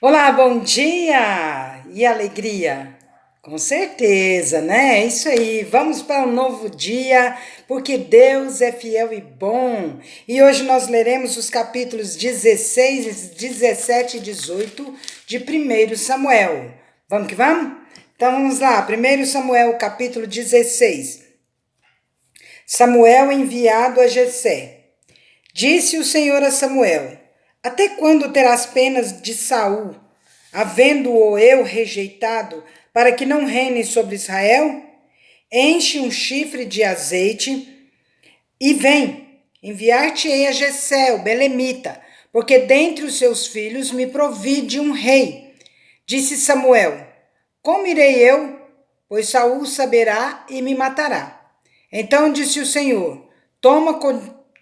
Olá, bom dia e alegria. Com certeza, né? É isso aí. Vamos para um novo dia, porque Deus é fiel e bom. E hoje nós leremos os capítulos 16, 17 e 18 de 1 Samuel. Vamos que vamos? Então vamos lá. 1 Samuel, capítulo 16. Samuel enviado a Jessé. Disse o Senhor a Samuel: Até quando terás penas de Saul, havendo-o eu rejeitado, para que não reine sobre Israel? Enche um chifre de azeite e vem. Enviar-te-ei a Jessé, o belemita, porque dentre os seus filhos me provi de um rei. Disse Samuel: Como irei eu? Pois Saul saberá e me matará. Então disse o Senhor: Toma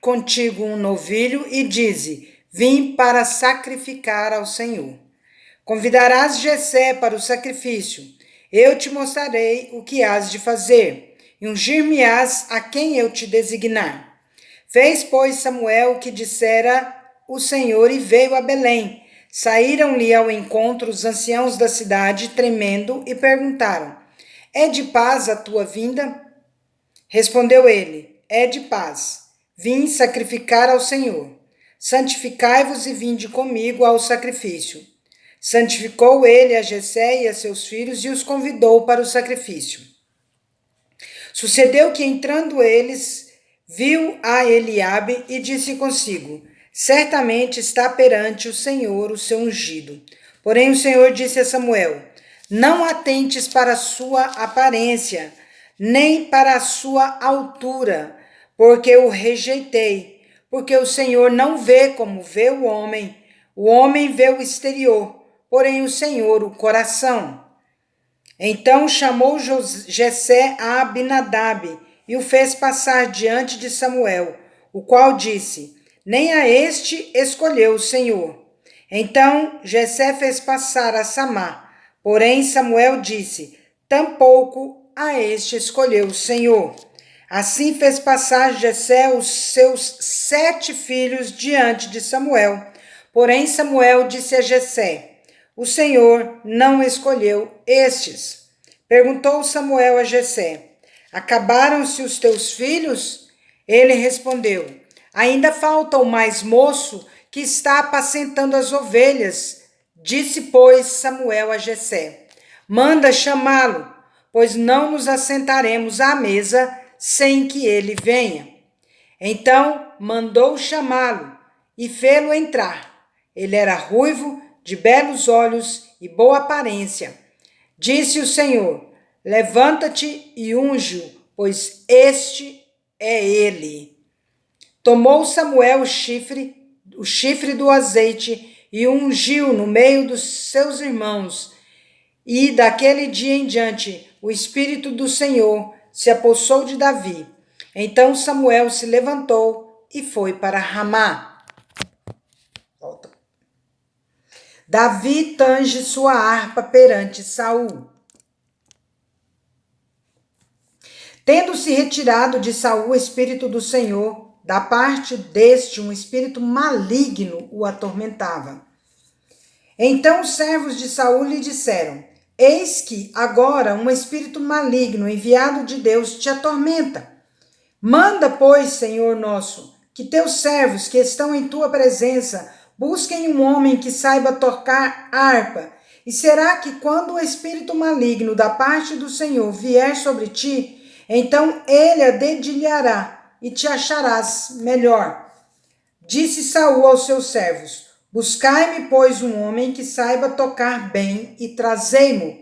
contigo um novilho e dize: Vim para sacrificar ao Senhor. Convidarás Jessé para o sacrifício. Eu te mostrarei o que hás de fazer, e ungir-me-ás a quem eu te designar. Fez, pois, Samuel o que dissera o Senhor e veio a Belém. Saíram-lhe ao encontro os anciãos da cidade, tremendo, e perguntaram: É de paz a tua vinda? Respondeu ele: É de paz. Vim sacrificar ao Senhor. Santificai-vos e vinde comigo ao sacrifício. Santificou ele a Jessé e a seus filhos e os convidou para o sacrifício. Sucedeu que, entrando eles, viu a Eliabe e disse consigo: Certamente está perante o Senhor o seu ungido. Porém o Senhor disse a Samuel: Não atentes para a sua aparência, nem para a sua altura, porque o rejeitei. Porque o Senhor não vê como vê o homem vê o exterior, porém o Senhor o coração. Então chamou Jessé a Abinadab e o fez passar diante de Samuel, o qual disse: Nem a este escolheu o Senhor. Então Jessé fez passar a Samá, porém Samuel disse: Tampouco a este escolheu o Senhor. Assim fez passar Jessé os seus 7 filhos diante de Samuel. Porém Samuel disse a Jessé: O Senhor não escolheu estes. Perguntou Samuel a Jessé: Acabaram-se os teus filhos? Ele respondeu: Ainda falta o mais moço que está apacentando as ovelhas. Disse, pois, Samuel a Jessé: Manda chamá-lo, pois não nos assentaremos à mesa sem que ele venha. Então mandou chamá-lo e fê-lo entrar. Ele era ruivo, de belos olhos e boa aparência. Disse o Senhor: Levanta-te e unge-o, pois este é ele. Tomou Samuel o chifre do azeite e o ungiu no meio dos seus irmãos. E daquele dia em diante, o Espírito do Senhor se apossou de Davi. Então Samuel se levantou e foi para Ramá. Volta. Davi tange sua harpa perante Saul. Tendo-se retirado de Saul o Espírito do Senhor, da parte deste um espírito maligno o atormentava. Então os servos de Saul lhe disseram: Eis que agora um espírito maligno enviado de Deus te atormenta. Manda, pois, Senhor nosso, que teus servos que estão em tua presença busquem um homem que saiba tocar harpa. E será que quando o espírito maligno da parte do Senhor vier sobre ti, então ele a dedilhará e te acharás melhor. Disse Saul aos seus servos: Buscai-me, pois, um homem que saiba tocar bem e trazei-mo.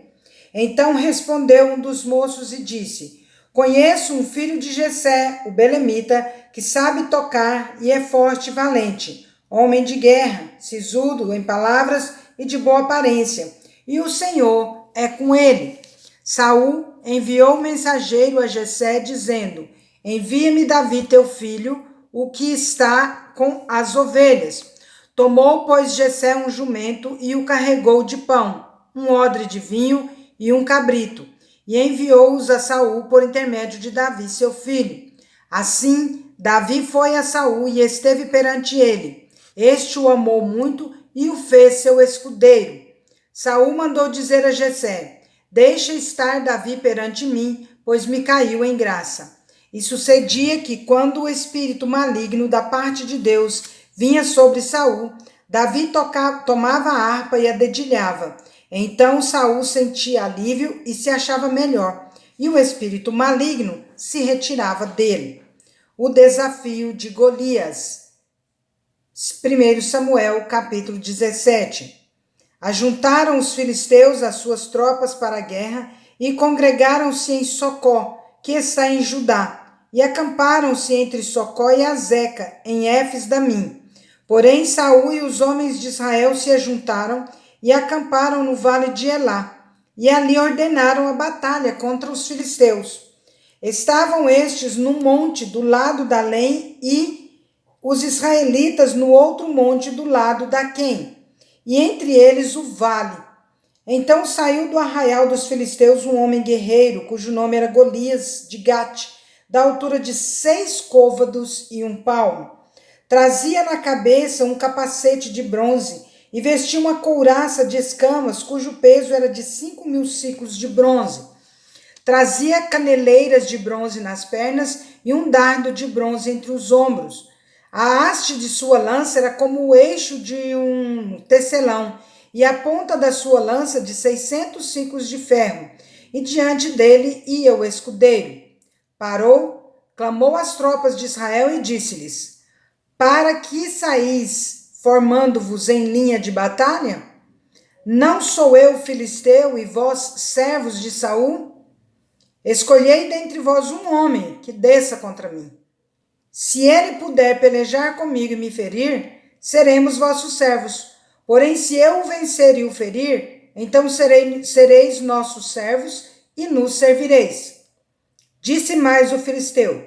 Então respondeu um dos moços e disse: Conheço um filho de Jessé, o belemita, que sabe tocar e é forte e valente, homem de guerra, sisudo em palavras e de boa aparência, e o Senhor é com ele. Saul enviou mensageiro a Jessé, dizendo: Envia-me Davi teu filho, o que está com as ovelhas. Tomou, pois, Jessé um jumento e o carregou de pão, um odre de vinho e um cabrito, e enviou-os a Saul por intermédio de Davi, seu filho. Assim, Davi foi a Saul e esteve perante ele. Este o amou muito e o fez seu escudeiro. Saul mandou dizer a Jessé: deixa estar Davi perante mim, pois me caiu em graça. E sucedia que, quando o espírito maligno da parte de Deus vinha sobre Saul, Davi tomava a harpa e a dedilhava. Então Saul sentia alívio e se achava melhor, e o espírito maligno se retirava dele. O desafio de Golias. 1 Samuel, capítulo 17. Ajuntaram os filisteus as suas tropas para a guerra e congregaram-se em Socó, que está em Judá, e acamparam-se entre Socó e Azeca, em Éfes-Damim. Porém, Saul e os homens de Israel se ajuntaram e acamparam no vale de Elá, e ali ordenaram a batalha contra os filisteus. Estavam estes num monte do lado da Lém e os israelitas no outro monte do lado da Quém, e entre eles o vale. Então saiu do arraial dos filisteus um homem guerreiro, cujo nome era Golias de Gate, da altura de 6 côvados e 1 palmo. Trazia na cabeça um capacete de bronze e vestia uma couraça de escamas, cujo peso era de 5.000 siclos de bronze. Trazia caneleiras de bronze nas pernas e um dardo de bronze entre os ombros. A haste de sua lança era como o eixo de um tecelão, e a ponta da sua lança de 600 siclos de ferro. E diante dele ia o escudeiro. Parou, clamou às tropas de Israel e disse-lhes: para que saís formando-vos em linha de batalha? Não sou eu filisteu e vós servos de Saul? Escolhei dentre vós um homem que desça contra mim. Se ele puder pelejar comigo e me ferir, seremos vossos servos. Porém, se eu o vencer e o ferir, então sereis nossos servos e nos servireis. Disse mais o filisteu: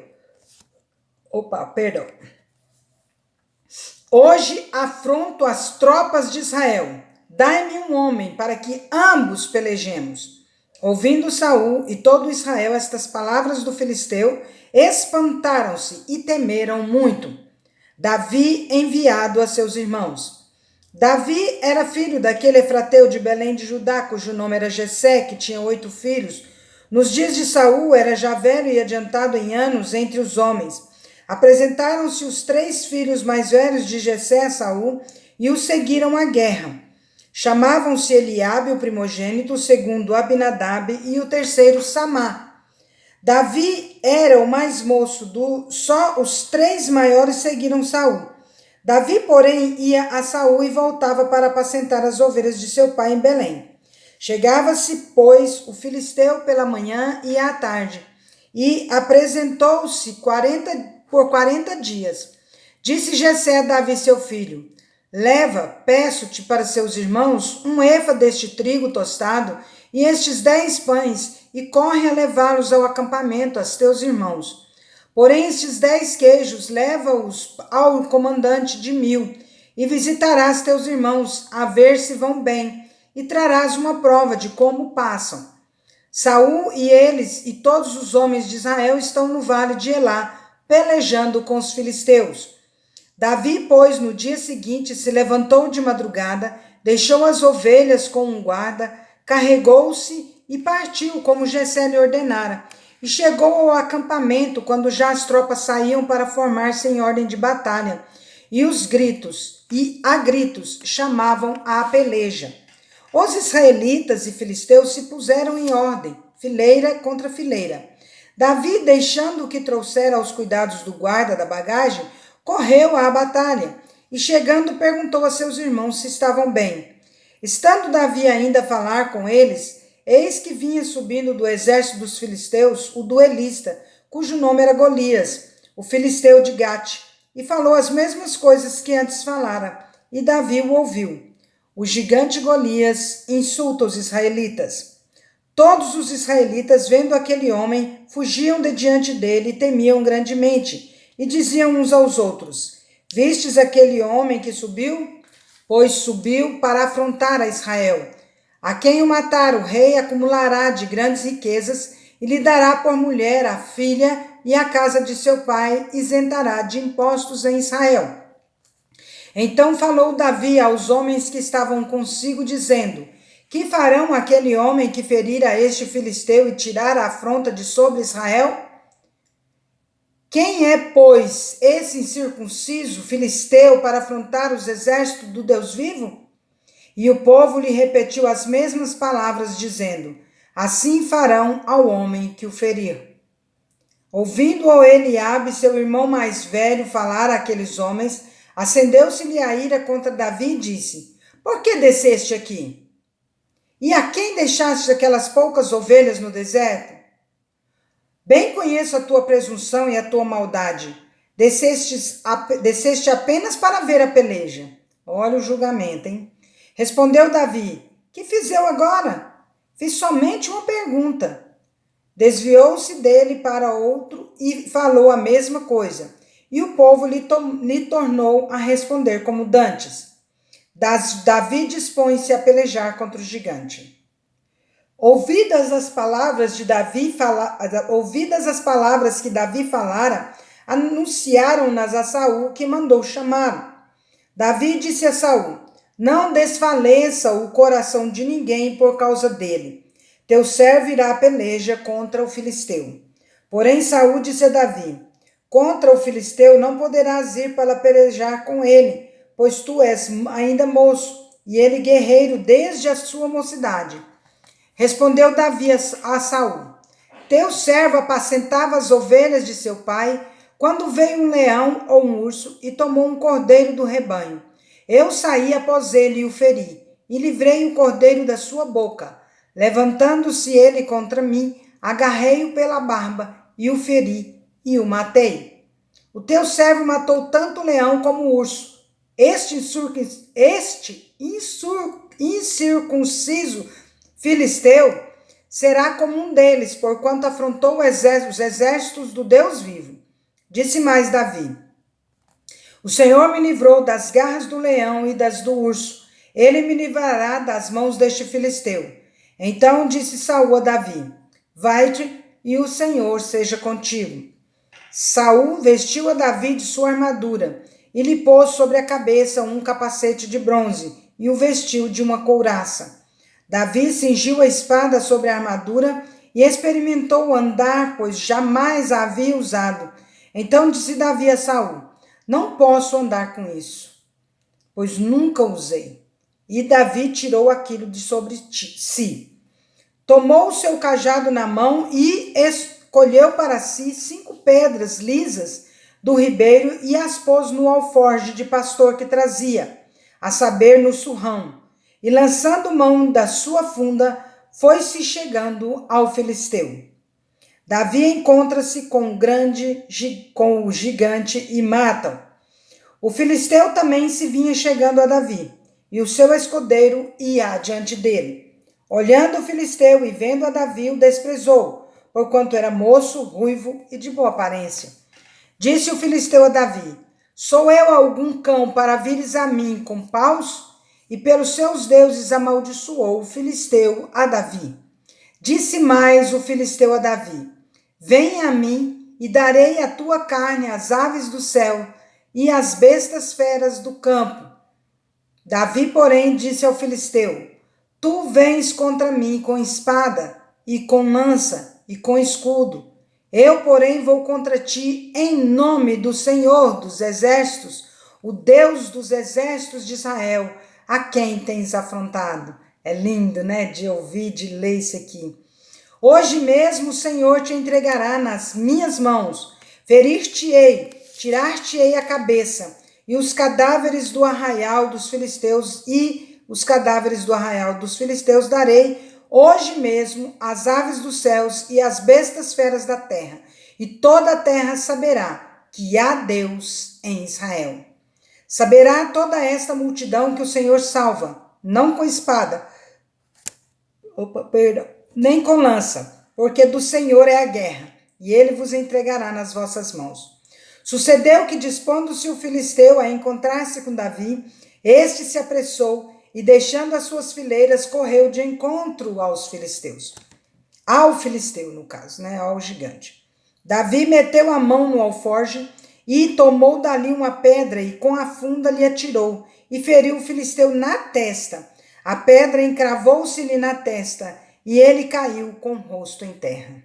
hoje afronto as tropas de Israel. Dai-me um homem para que ambos pelejemos. Ouvindo Saul e todo Israel estas palavras do filisteu, espantaram-se e temeram muito. Davi enviado a seus irmãos. Davi era filho daquele efrateu de Belém de Judá, cujo nome era Jessé, que tinha 8 filhos. Nos dias de Saul era já velho e adiantado em anos entre os homens. Apresentaram-se os 3 filhos mais velhos de Jessé a Saul e o seguiram à guerra. Chamavam-se Eliabe, o primogênito, o segundo Abinadab e o terceiro Samá. Davi era o mais moço, só os 3 maiores seguiram Saul. Davi, porém, ia a Saul e voltava para apacentar as ovelhas de seu pai em Belém. Chegava-se, pois, o filisteu pela manhã e à tarde, e apresentou-se por 40 dias. Disse Jessé a Davi, seu filho: leva, peço-te para seus irmãos, um efa deste trigo tostado e estes 10 pães, e corre a levá-los ao acampamento, aos teus irmãos. Porém, estes 10 queijos, leva-os ao comandante de 1000, e visitarás teus irmãos, a ver se vão bem, e trarás uma prova de como passam. Saul e eles e todos os homens de Israel estão no vale de Elá, pelejando com os filisteus. Davi, pois, no dia seguinte, se levantou de madrugada, deixou as ovelhas com um guarda, carregou-se e partiu, como Jessé lhe ordenara, e chegou ao acampamento quando já as tropas saíam para formar-se em ordem de batalha, e a gritos chamavam à peleja. Os israelitas e filisteus se puseram em ordem, fileira contra fileira. Davi, deixando o que trouxera aos cuidados do guarda da bagagem, correu à batalha, e chegando perguntou a seus irmãos se estavam bem. Estando Davi ainda a falar com eles, eis que vinha subindo do exército dos filisteus o duelista, cujo nome era Golias, o filisteu de Gate, e falou as mesmas coisas que antes falara, e Davi o ouviu. O gigante Golias insulta os israelitas. Todos os israelitas, vendo aquele homem, fugiam de diante dele e temiam grandemente, e diziam uns aos outros: vistes aquele homem que subiu? Pois subiu para afrontar a Israel. A quem o matar, o rei acumulará de grandes riquezas e lhe dará por mulher a filha, e a casa de seu pai isentará de impostos em Israel. Então falou Davi aos homens que estavam consigo, dizendo: Que farão aquele homem que ferir a este filisteu e tirar a afronta de sobre Israel? Quem é, pois, esse incircunciso filisteu para afrontar os exércitos do Deus vivo? E o povo lhe repetiu as mesmas palavras, dizendo: assim farão ao homem que o ferir. Ouvindo Eliabe, seu irmão mais velho, falar àqueles homens, acendeu-se-lhe a ira contra Davi e disse: por que desceste aqui? E a quem deixaste aquelas poucas ovelhas no deserto? Bem conheço a tua presunção e a tua maldade. Desceste apenas para ver a peleja. Olha o julgamento, hein? Respondeu Davi: que fiz eu agora? Fiz somente uma pergunta. Desviou-se dele para outro e falou a mesma coisa. E o povo lhe tornou a responder como dantes. Davi dispõe-se a pelejar contra o gigante. Ouvidas as palavras que Davi falara, anunciaram-nas a Saul, que mandou chamá-lo. Davi disse a Saul: não desfaleça o coração de ninguém por causa dele. Teu servo irá à peleja contra o filisteu. Porém Saul disse a Davi: contra o filisteu não poderás ir para pelejar com ele, pois tu és ainda moço, e ele guerreiro desde a sua mocidade. Respondeu Davi a Saul: teu servo apacentava as ovelhas de seu pai, quando veio um leão ou um urso e tomou um cordeiro do rebanho. Eu saí após ele e o feri, e livrei o cordeiro da sua boca. Levantando-se ele contra mim, agarrei-o pela barba, e o feri, e o matei. O teu servo matou tanto o leão como o urso. Este incircunciso filisteu será como um deles, porquanto afrontou os exércitos do Deus vivo. Disse mais Davi: o Senhor me livrou das garras do leão e das do urso. Ele me livrará das mãos deste filisteu. Então disse Saul a Davi: vai-te e o Senhor seja contigo. Saul vestiu a Davi de sua armadura e lhe pôs sobre a cabeça um capacete de bronze e o vestiu de uma couraça. Davi cingiu a espada sobre a armadura e experimentou andar, pois jamais a havia usado. Então disse Davi a Saul: não posso andar com isso, pois nunca usei. E Davi tirou aquilo de sobre si. Tomou o seu cajado na mão e escolheu para si 5 pedras lisas do ribeiro e as pôs no alforje de pastor que trazia, a saber, no surrão. E lançando mão da sua funda, foi-se chegando ao filisteu. Davi encontra-se com o gigante e mata-o. O filisteu também se vinha chegando a Davi, e o seu escudeiro ia adiante dele. Olhando o filisteu e vendo a Davi, o desprezou, porquanto era moço, ruivo e de boa aparência. Disse o filisteu a Davi: sou eu algum cão para vires a mim com paus? E pelos seus deuses amaldiçoou o filisteu a Davi. Disse mais o filisteu a Davi: venha a mim e darei a tua carne às aves do céu e às bestas feras do campo. Davi, porém, disse ao filisteu: tu vens contra mim com espada e com lança e com escudo. Eu, porém, vou contra ti em nome do Senhor dos exércitos, o Deus dos exércitos de Israel, a quem tens afrontado. É lindo, né, de ouvir, de ler isso aqui. Hoje mesmo o Senhor te entregará nas minhas mãos. Ferir-te-ei, tirar-te-ei a cabeça, e os cadáveres do arraial dos filisteus darei hoje mesmo às aves dos céus e às bestas feras da terra, e toda a terra saberá que há Deus em Israel. Saberá toda esta multidão que o Senhor salva, não com espada, nem com lança, porque do Senhor é a guerra, e ele vos entregará nas vossas mãos. Sucedeu que, dispondo-se o filisteu a encontrar-se com Davi, este se apressou e, deixando as suas fileiras, correu de encontro aos filisteus. Ao filisteu, no caso, né? Ao gigante. Davi meteu a mão no alforje e tomou dali uma pedra e com a funda lhe atirou e feriu o filisteu na testa, A pedra encravou-se-lhe na testa, e ele caiu com o rosto em terra.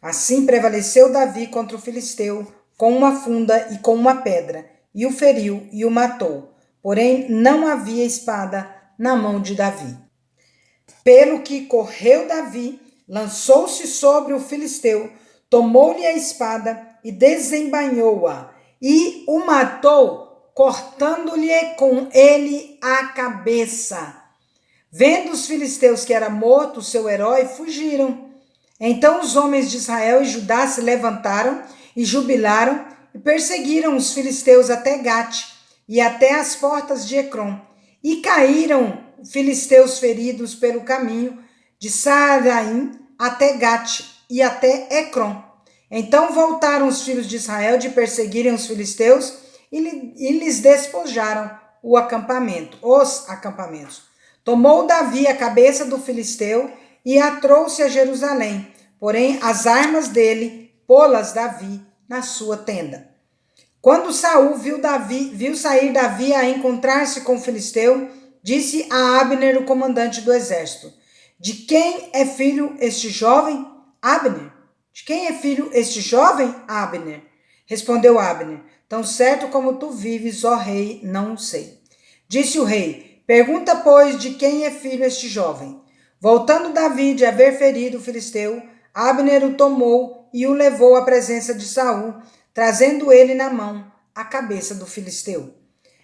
Assim prevaleceu Davi contra o filisteu, com uma funda e com uma pedra, e o feriu e o matou. Porém, não havia espada na mão de Davi. Pelo que correu Davi, lançou-se sobre o filisteu, tomou-lhe a espada e desembainhou-a, e o matou, cortando-lhe com ele a cabeça. Vendo os filisteus que era morto o seu herói, fugiram. Então os homens de Israel e Judá se levantaram e jubilaram e perseguiram os filisteus até Gate e até as portas de Ecrom. E caíram filisteus feridos pelo caminho de Saaraim até Gate e até Ecrom. Então voltaram os filhos de Israel de perseguirem os filisteus e lhes despojaram os acampamentos. Tomou Davi a cabeça do filisteu e a trouxe a Jerusalém, porém as armas dele pô-las Davi na sua tenda. Quando Saul viu sair Davi a encontrar-se com o filisteu, disse a Abner, o comandante do exército: de quem é filho este jovem? Abner. De quem é filho este jovem, Abner? Respondeu Abner: tão certo como tu vives, ó rei, não sei. Disse o rei: pergunta, pois, de quem é filho este jovem. Voltando Davi de haver ferido o filisteu, Abner o tomou e o levou à presença de Saul, trazendo ele na mão a cabeça do filisteu.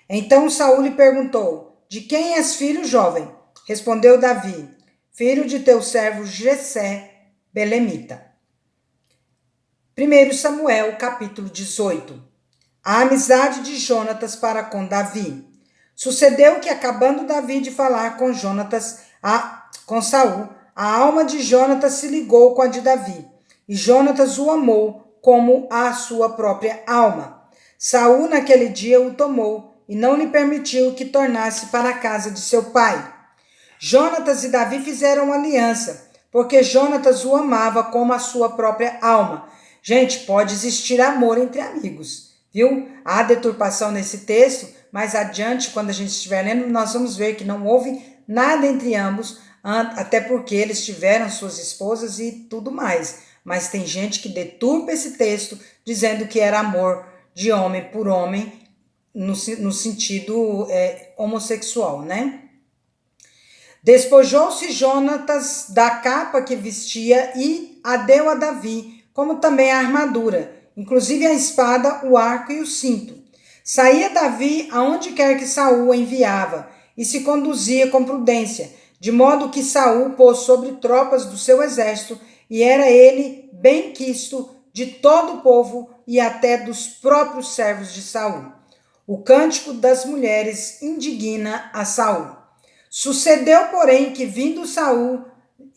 Então Saul lhe perguntou: de quem és filho, jovem? Respondeu Davi: filho de teu servo Jessé, belemita. 1 Samuel, capítulo 18. A amizade de Jonatas para com Davi. Sucedeu que, acabando Davi de falar com com Saul, a alma de Jonatas se ligou com a de Davi, e Jonatas o amou como a sua própria alma. Saul naquele dia o tomou e não lhe permitiu que tornasse para a casa de seu pai. Jonatas e Davi fizeram aliança, porque Jonatas o amava como a sua própria alma. Gente, pode existir amor entre amigos, viu? Há deturpação nesse texto, mas adiante, quando a gente estiver lendo, nós vamos ver que não houve nada entre ambos, até porque eles tiveram suas esposas e tudo mais. Mas tem gente que deturpa esse texto, dizendo que era amor de homem por homem, no sentido homossexual, né? Despojou-se Jonatas da capa que vestia e a deu a Davi, como também a armadura, inclusive a espada, o arco e o cinto. Saía Davi aonde quer que Saul o enviava, e se conduzia com prudência, de modo que Saul pôs sobre tropas do seu exército, e era ele bem quisto de todo o povo e até dos próprios servos de Saul. O cântico das mulheres indigna a Saul. Sucedeu, porém, que vindo Saul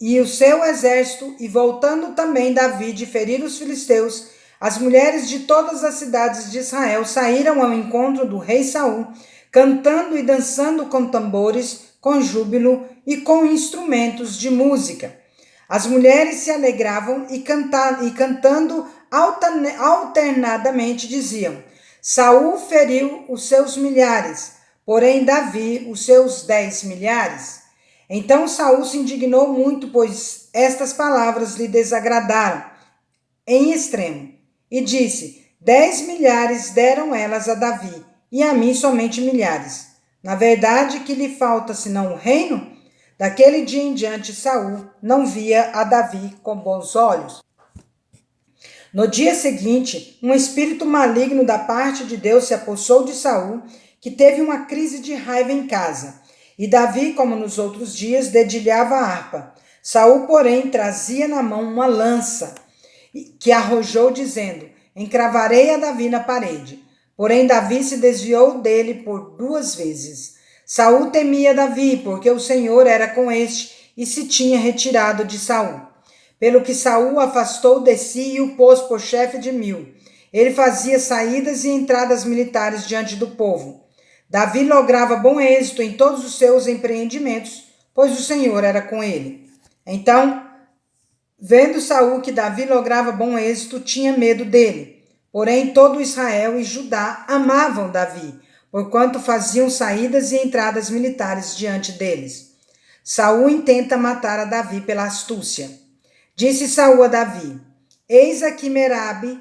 e o seu exército, e voltando também Davi de ferir os filisteus, as mulheres de todas as cidades de Israel saíram ao encontro do rei Saul, cantando e dançando com tambores, com júbilo e com instrumentos de música. As mulheres se alegravam e cantando alternadamente diziam: Saul feriu os seus milhares, porém Davi os seus 10 milhares. Então Saul se indignou muito, pois estas palavras lhe desagradaram em extremo, e disse: 10 milhares deram elas a Davi, e a mim somente milhares. Na verdade, que lhe falta senão o reino? Daquele dia em diante, Saul não via a Davi com bons olhos. No dia seguinte, um espírito maligno da parte de Deus se apossou de Saul, que teve uma crise de raiva em casa. E Davi, como nos outros dias, dedilhava a harpa. Saul, porém, trazia na mão uma lança, que arrojou, dizendo: encravarei a Davi na parede. Porém, Davi se desviou dele por 2 vezes. Saul temia Davi, porque o Senhor era com este, e se tinha retirado de Saul. Pelo que Saul afastou de si e o pôs por chefe de 1000. Ele fazia saídas e entradas militares diante do povo. Davi lograva bom êxito em todos os seus empreendimentos, pois o Senhor era com ele. Então, vendo Saul que Davi lograva bom êxito, tinha medo dele. Porém, todo Israel e Judá amavam Davi, porquanto faziam saídas e entradas militares diante deles. Saul intenta matar a Davi pela astúcia. Disse Saul a Davi: Eis aqui Merabe,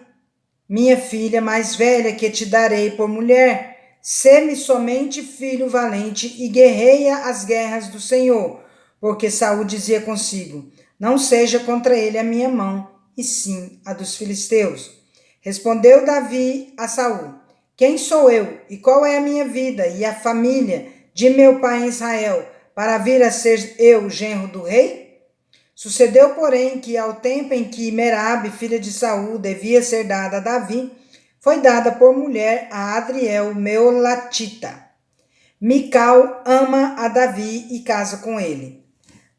minha filha mais velha, que te darei por mulher. Sê-me somente filho valente e guerreia as guerras do Senhor. Porque Saul dizia consigo: Não seja contra ele a minha mão, e sim a dos filisteus. Respondeu Davi a Saul: Quem sou eu, e qual é a minha vida e a família de meu pai em Israel, para vir a ser eu genro do rei? Sucedeu, porém, que ao tempo em que Merabe, filha de Saul, devia ser dada a Davi, foi dada por mulher a Adriel Meolatita. Mical ama a Davi e casa com ele.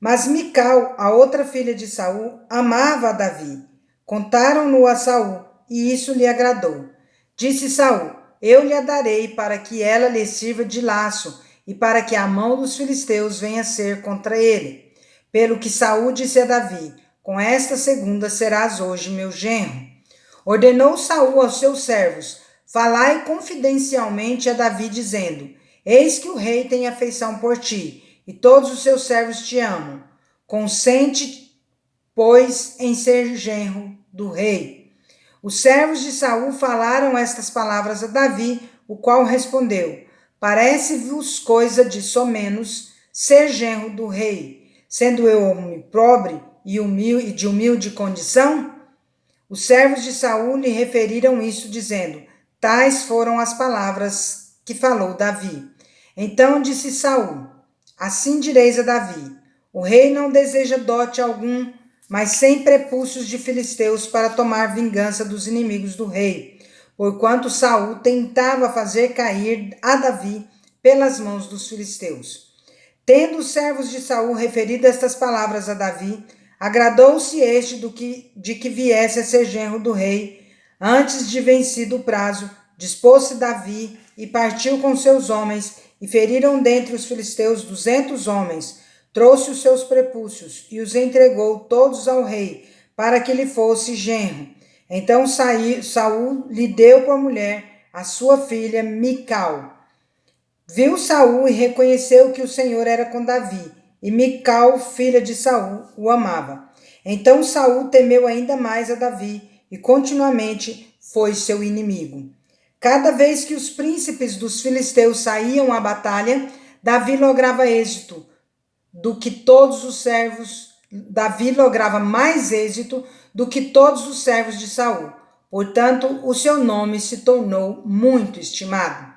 Mas Mical, a outra filha de Saul, amava a Davi. Contaram-no a Saul, e isso lhe agradou. Disse Saul: Eu lhe a darei para que ela lhe sirva de laço e para que a mão dos filisteus venha a ser contra ele. Pelo que Saul disse a Davi: Com esta segunda serás hoje meu genro. Ordenou Saul aos seus servos: Falai confidencialmente a Davi, dizendo: Eis que o rei tem afeição por ti, e todos os seus servos te amam. Consente, pois, em ser genro do rei. Os servos de Saul falaram estas palavras a Davi, o qual respondeu: Parece-vos coisa de somenos ser genro do rei, sendo eu homem pobre e de humilde condição? Os servos de Saul lhe referiram isso, dizendo: Tais foram as palavras que falou Davi. Então disse Saul: Assim direis a Davi: O rei não deseja dote algum, mas 100 prepúcios de filisteus para tomar vingança dos inimigos do rei, porquanto Saul tentava fazer cair a Davi pelas mãos dos filisteus. Tendo os servos de Saul referido estas palavras a Davi, agradou-se este de que viesse a ser genro do rei. Antes de vencido o prazo, dispôs-se Davi e partiu com seus homens, e feriram dentre os filisteus 200 homens. Trouxe os seus prepúcios e os entregou todos ao rei, para que lhe fosse genro. Então Saul lhe deu por mulher a sua filha Mical. Viu Saul e reconheceu que o Senhor era com Davi, e Mical, filha de Saul, o amava. Então Saul temeu ainda mais a Davi, e continuamente foi seu inimigo. Cada vez que os príncipes dos filisteus saíam à batalha, Davi lograva êxito do que todos os servos. Davi lograva mais êxito do que todos os servos de Saul. Portanto, o seu nome se tornou muito estimado.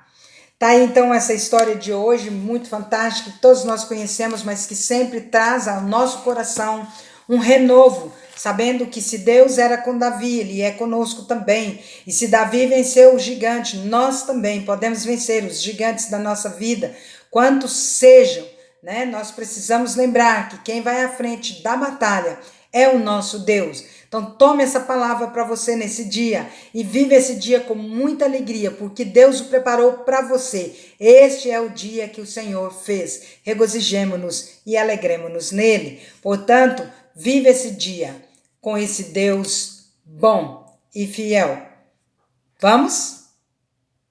Tá aí então essa história de hoje, muito fantástica, que todos nós conhecemos, mas que sempre traz ao nosso coração um renovo, sabendo que se Deus era com Davi, Ele é conosco também. E se Davi venceu o gigante, nós também podemos vencer os gigantes da nossa vida, quantos sejam, né? Nós precisamos lembrar que quem vai à frente da batalha é o nosso Deus. Então tome essa palavra para você nesse dia e vive esse dia com muita alegria, porque Deus o preparou para você. Este é o dia que o Senhor fez. Regozijemo-nos e alegremo-nos nele. Portanto, vive esse dia com esse Deus bom e fiel. Vamos?